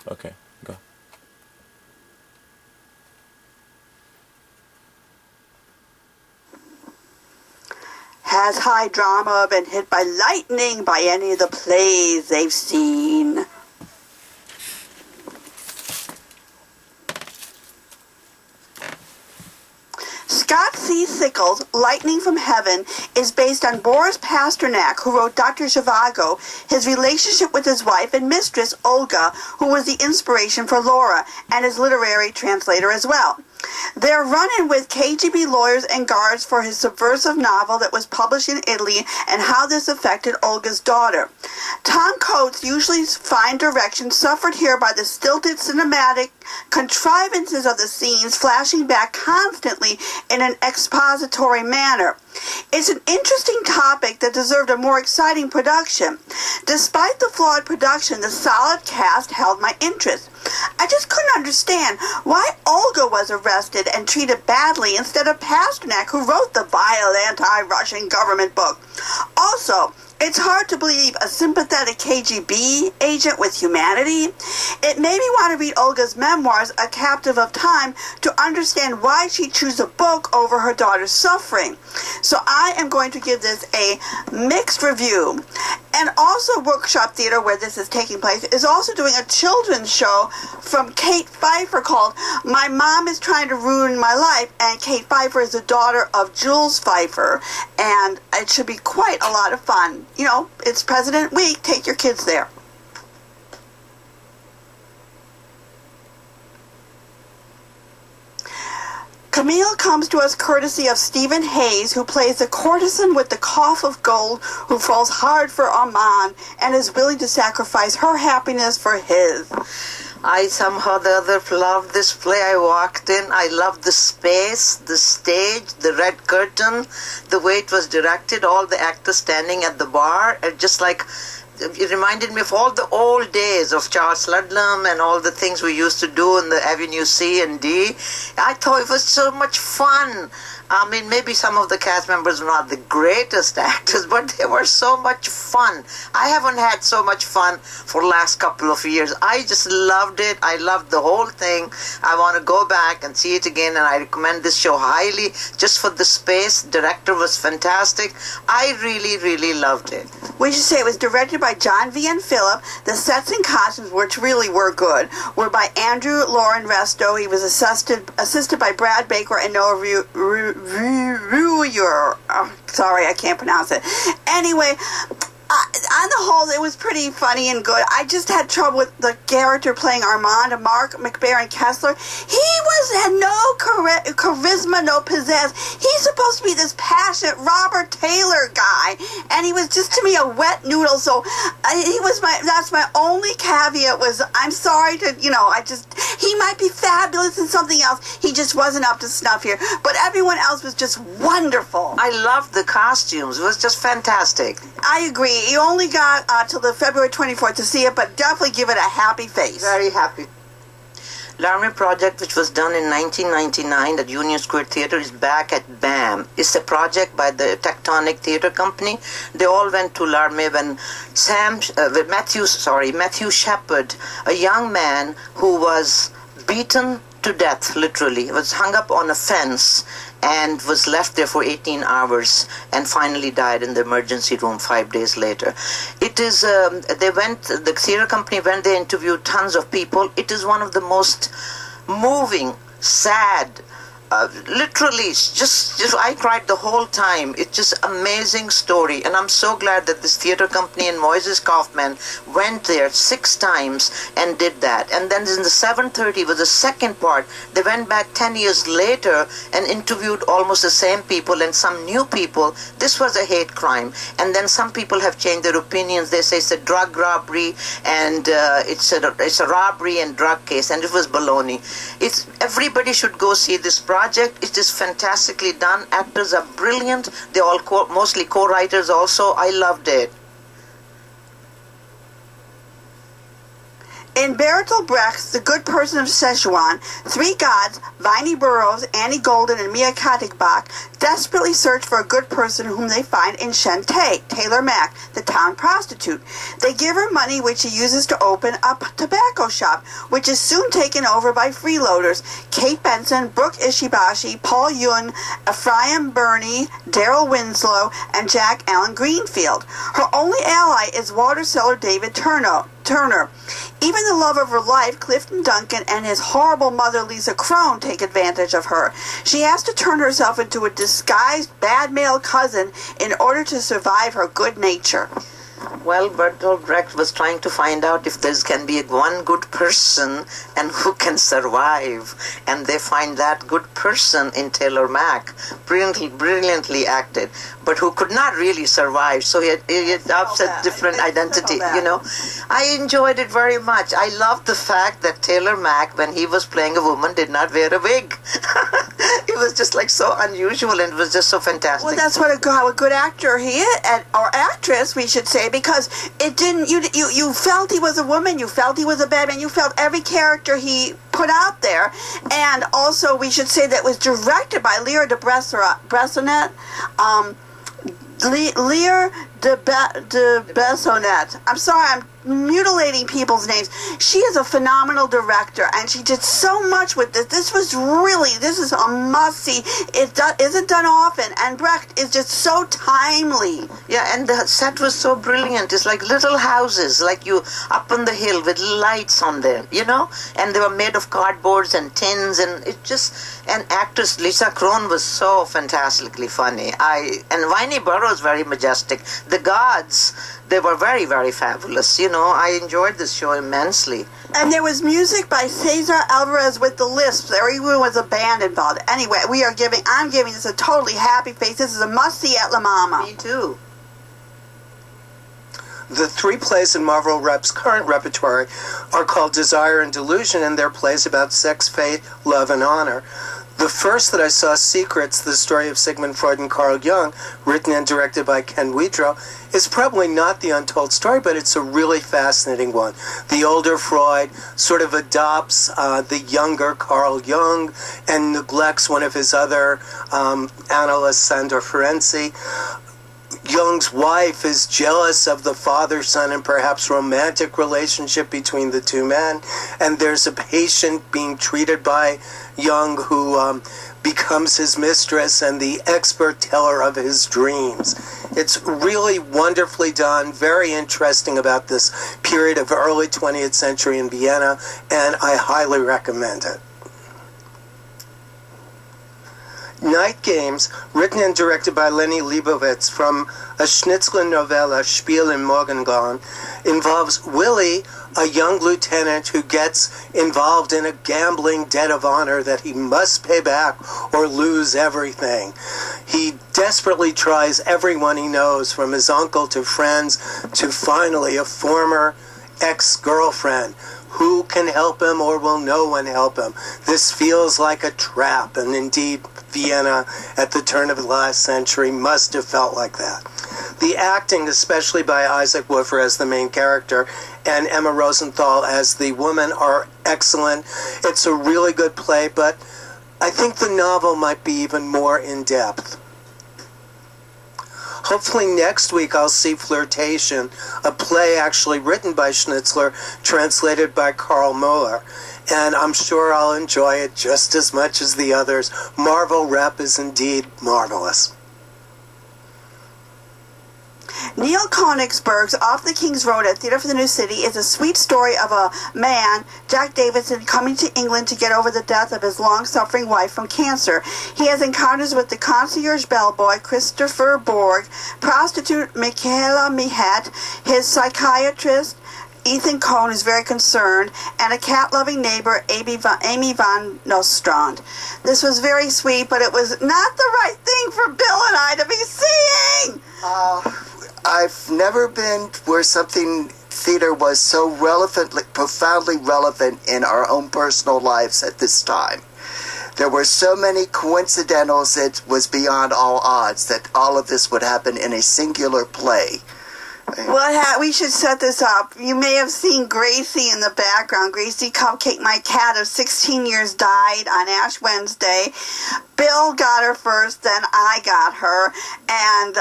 Okay, go. Has high drama been hit by lightning by any of the plays they've seen? Scott C. Sickles' Lightning from Heaven is based on Boris Pasternak, who wrote Dr. Zhivago, his relationship with his wife and mistress, Olga, who was the inspiration for Laura, and his literary translator as well. Their run-in with KGB lawyers and guards for his subversive novel that was published in Italy and how this affected Olga's daughter. Tom Coates' usually fine direction suffered here by the stilted cinematic contrivances of the scenes flashing back constantly in an expository manner. It's an interesting topic that deserved a more exciting production. Despite the flawed production, the solid cast held my interest. I just couldn't understand why Olga was arrested and treated badly instead of Pasternak, who wrote the vile anti-Russian government book. Also, it's hard to believe a sympathetic KGB agent with humanity. It made me want to read Olga's memoirs, A Captive of Time, to understand why she chose a book over her daughter's suffering. So I am going to give this a mixed review. And also Workshop Theater, where this is taking place, is also doing a children's show from Kate Pfeiffer called My Mom is Trying to Ruin My Life, and Kate Pfeiffer is the daughter of Jules Pfeiffer, and it should be quite a lot of fun. You know, it's President Week, take your kids there. Camille comes to us courtesy of Stephen Hayes, who plays the courtesan with the cough of gold who falls hard for Armand and is willing to sacrifice her happiness for his. I somehow the other loved this play. I walked in. I loved the space, the stage, the red curtain, the way it was directed, all the actors standing at the bar, just like it reminded me of all the old days of Charles Ludlam and all the things we used to do in the Avenue C and D. I thought it was so much fun. I mean, maybe some of the cast members were not the greatest actors, but they were so much fun. I haven't had so much fun for the last couple of years. I just loved it. I loved the whole thing. I want to go back and see it again, and I recommend this show highly just for the space. Director was fantastic. I really, really loved it. We should say it was directed by John V. and Phillip. The sets and costumes, which really were good, were by Andrew Lauren Resto. He was assisted by Brad Baker and Noah Ruyer. Oh, sorry, I can't pronounce it. Anyway, on the whole, it was pretty funny and good. I just had trouble with the character playing Armand, Mark McBaron Kessler. He had no charisma, no pizzazz. He's supposed to be this passionate Robert Taylor guy, and he was just to me a wet noodle. So that's my only caveat was I'm sorry to, he might be fabulous in something else. He just wasn't up to snuff here. But everyone else was just wonderful. I loved the costumes. It was just fantastic. I agree. You only got till the February 24th to see it, but definitely give it a happy face. Very happy. Laramie project, which was done in 1999 at Union Square Theater, is back at BAM. It's a project by the Tectonic Theater Company. They all went to Laramie when Matthew Shepard, a young man who was beaten to death, literally, was hung up on a fence and was left there for 18 hours and finally died in the emergency room 5 days later. It is, the theater company went, they interviewed tons of people. It is one of the most moving, sad, literally, just I cried the whole time. It's just amazing story, and I'm so glad that this theater company and Moises Kaufman went there 6 times and did that. And then in the 7:30 was the second part. They went back 10 years later and interviewed almost the same people and some new people. This was a hate crime, and then some people have changed their opinions. They say it's a drug robbery and it's a robbery and drug case, and it was baloney. Everybody should go see this project. It is fantastically done. Actors are brilliant. They're all mostly co-writers also. I loved it. In Bertolt Brecht's The Good Person of Szechwan, three gods, Viney Burroughs, Annie Golden, and Mia Kattigbach, desperately search for a good person whom they find in Shante, Taylor Mack, the town prostitute. They give her money which she uses to open a tobacco shop, which is soon taken over by freeloaders. Kate Benson, Brooke Ishibashi, Paul Yun, Ephraim Burney, Daryl Winslow, and Jack Allen Greenfield. Her only ally is water seller David Turner. Even the love of her life, Clifton Duncan, and his horrible mother, Lisa Crone, take advantage of her. She has to turn herself into a disguised bad male cousin in order to survive her good nature. Well, Bertolt Brecht was trying to find out if there can be one good person and who can survive. And they find that good person in Taylor Mack, brilliantly acted, but who could not really survive. So he adopts a different identity, you know. I enjoyed it very much. I loved the fact that Taylor Mack, when he was playing a woman, did not wear a wig. It was just like so unusual, and it was just so fantastic. Well, that's what a good actor he is, or actress, we should say, because it didn't. You felt he was a woman. You felt he was a bad man. You felt every character he put out there, and also we should say that it was directed by Lear de Bressonnet. Lear de Bressonnet. I'm sorry, I'm mutilating people's names. She is a phenomenal director, and she did so much with this. This is a must-see. It isn't done often, and Brecht is just so timely. Yeah, and the set was so brilliant. It's like little houses, like you up on the hill with lights on them, you know? And they were made of cardboards and tins, and and actress Lisa Crone was so fantastically funny. And Viney Burroughs very majestic. The gods, they were very, very fabulous. You know, I enjoyed this show immensely. And there was music by Cesar Alvarez with the Lisps. There even was a band involved. Anyway, I'm giving this a totally happy face. This is a must-see at La Mama. Me too. The three plays in Marvel Rep's current repertoire are called Desire and Delusion, and they're plays about sex, fate, love, and honor. The first that I saw, Secrets, the story of Sigmund Freud and Carl Jung, written and directed by Ken Wedrow, is probably not the untold story, but it's a really fascinating one. The older Freud sort of adopts the younger Carl Jung and neglects one of his other analysts, Sandor Ferenczi. Jung's wife is jealous of the father-son and perhaps romantic relationship between the two men, and there's a patient being treated by Jung who becomes his mistress and the expert teller of his dreams. It's really wonderfully done, very interesting about this period of early 20th century in Vienna, and I highly recommend it. Night Games, written and directed by Lenny Leibovitz from a Schnitzler novella, Spiel im Morgengrauen, involves Willie, a young lieutenant who gets involved in a gambling debt of honor that he must pay back or lose everything. He desperately tries everyone he knows, from his uncle to friends to finally a former ex-girlfriend. Who can help him, or will no one help him? This feels like a trap, and indeed Vienna at the turn of the last century must have felt like that. The acting, especially by Isaac Woofer as the main character and Emma Rosenthal as the woman, are excellent. It's a really good play, but I think the novel might be even more in-depth. Hopefully next week I'll see Flirtation, a play actually written by Schnitzler, translated by Carl Muller. And I'm sure I'll enjoy it just as much as the others. Marvel Rep is indeed marvelous. Neil Konigsberg's Off the King's Road at Theatre for the New City is a sweet story of a man, Jack Davidson, coming to England to get over the death of his long-suffering wife from cancer. He has encounters with the concierge bellboy, Christopher Borg, prostitute Michaela Mihet, his psychiatrist, Ethan Cohn, is very concerned, and a cat-loving neighbor, Amy Van Nostrand. This was very sweet, but it was not the right thing for Bill and I to be seeing! I've never been where something theater was so profoundly relevant in our own personal lives at this time. There were so many coincidentals, it was beyond all odds that all of this would happen in a singular play. We should set this up. You may have seen Gracie in the background. Gracie Cupcake, my cat of 16 years, died on Ash Wednesday. Bill got her first, then I got her, and